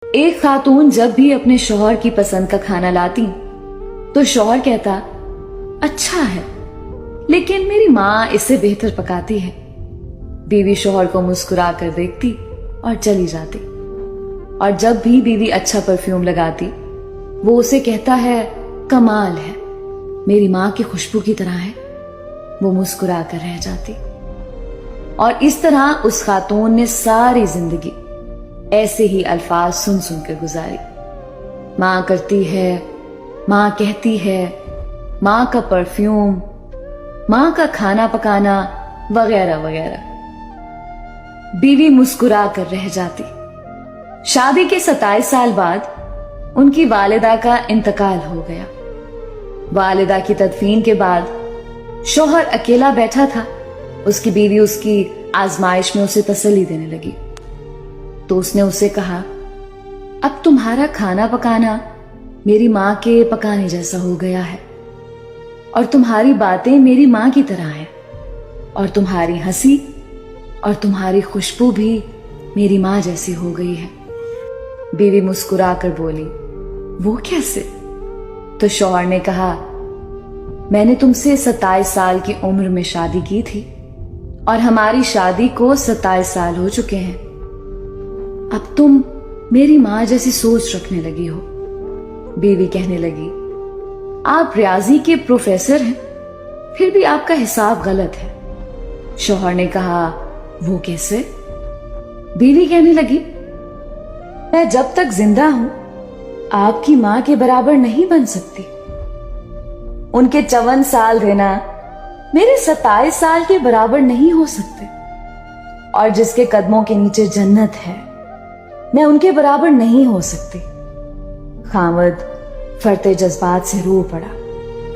ایک خاتون جب بھی اپنے شوہر کی پسند کا کھانا لاتی تو شوہر کہتا اچھا ہے لیکن میری ماں اسے بہتر پکاتی ہے۔ بیوی شوہر کو مسکرا کر دیکھتی اور چلی جاتی، اور جب بھی بیوی اچھا پرفیوم لگاتی وہ اسے کہتا ہے کمال ہے، میری ماں کی خوشبو کی طرح ہے۔ وہ مسکرا کر رہ جاتی، اور اس طرح اس خاتون نے ساری زندگی ایسے ہی الفاظ سن سن کر گزاری۔ ماں کرتی ہے، ماں کہتی ہے، ماں کا پرفیوم، ماں کا کھانا پکانا وغیرہ وغیرہ۔ بیوی مسکرا کر رہ جاتی۔ شادی کے 27 سال بعد ان کی والدہ کا انتقال ہو گیا۔ والدہ کی تدفین کے بعد شوہر اکیلا بیٹھا تھا۔ اس کی بیوی اس کی آزمائش میں اسے تسلی دینے لگی تو اس نے اسے کہا اب تمہارا کھانا پکانا میری ماں کے پکانے جیسا ہو گیا ہے، اور تمہاری باتیں میری ماں کی طرح ہیں، اور تمہاری ہنسی اور تمہاری خوشبو بھی میری ماں جیسی ہو گئی ہے۔ بیوی مسکرا کر بولی وہ کیسے؟ تو شوہر نے کہا میں نے تم سے 27 سال کی عمر میں شادی کی تھی، اور ہماری شادی کو 27 سال ہو چکے ہیں۔ اب تم میری ماں جیسی سوچ رکھنے لگی ہو۔ بیوی کہنے لگی آپ ریاضی کے پروفیسر ہیں، پھر بھی آپ کا حساب غلط ہے۔ شوہر نے کہا وہ کیسے؟ بیوی کہنے لگی میں جب تک زندہ ہوں آپ کی ماں کے برابر نہیں بن سکتی۔ ان کے 54 سال دینا میرے 27 سال کے برابر نہیں ہو سکتے، اور جس کے قدموں کے نیچے جنت ہے میں ان کے برابر نہیں ہو سکتی۔ خاوند فرتے جذبات سے رو پڑا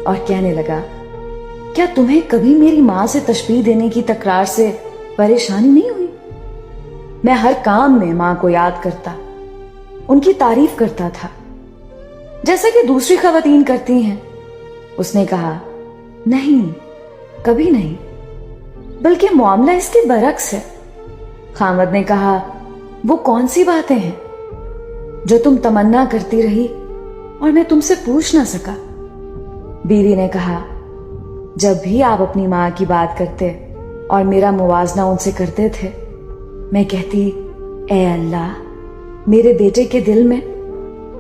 اور کہنے لگا کیا تمہیں کبھی میری ماں سے تشبیہ دینے کی تکرار سے پریشانی نہیں ہوئی؟ میں ہر کام میں ماں کو یاد کرتا، ان کی تعریف کرتا تھا جیسا کہ دوسری خواتین کرتی ہیں۔ اس نے کہا نہیں، کبھی نہیں، بلکہ معاملہ اس کے برعکس ہے۔ خاوند نے کہا وہ کون سی باتیں ہیں جو تم تمنا کرتی رہی اور میں تم سے پوچھ نہ سکا؟ بیوی نے کہا جب بھی آپ اپنی ماں کی بات کرتے اور میرا موازنہ ان سے کرتے تھے، میں کہتی اے اللہ میرے بیٹے کے دل میں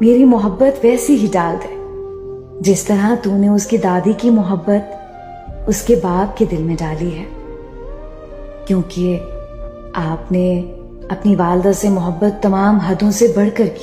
میری محبت ویسی ہی ڈال دے جس طرح تو نے اس کی دادی کی محبت اس کے باپ کے دل میں ڈالی ہے، کیونکہ آپ نے اپنی والدہ سے محبت تمام حدوں سے بڑھ کر کی۔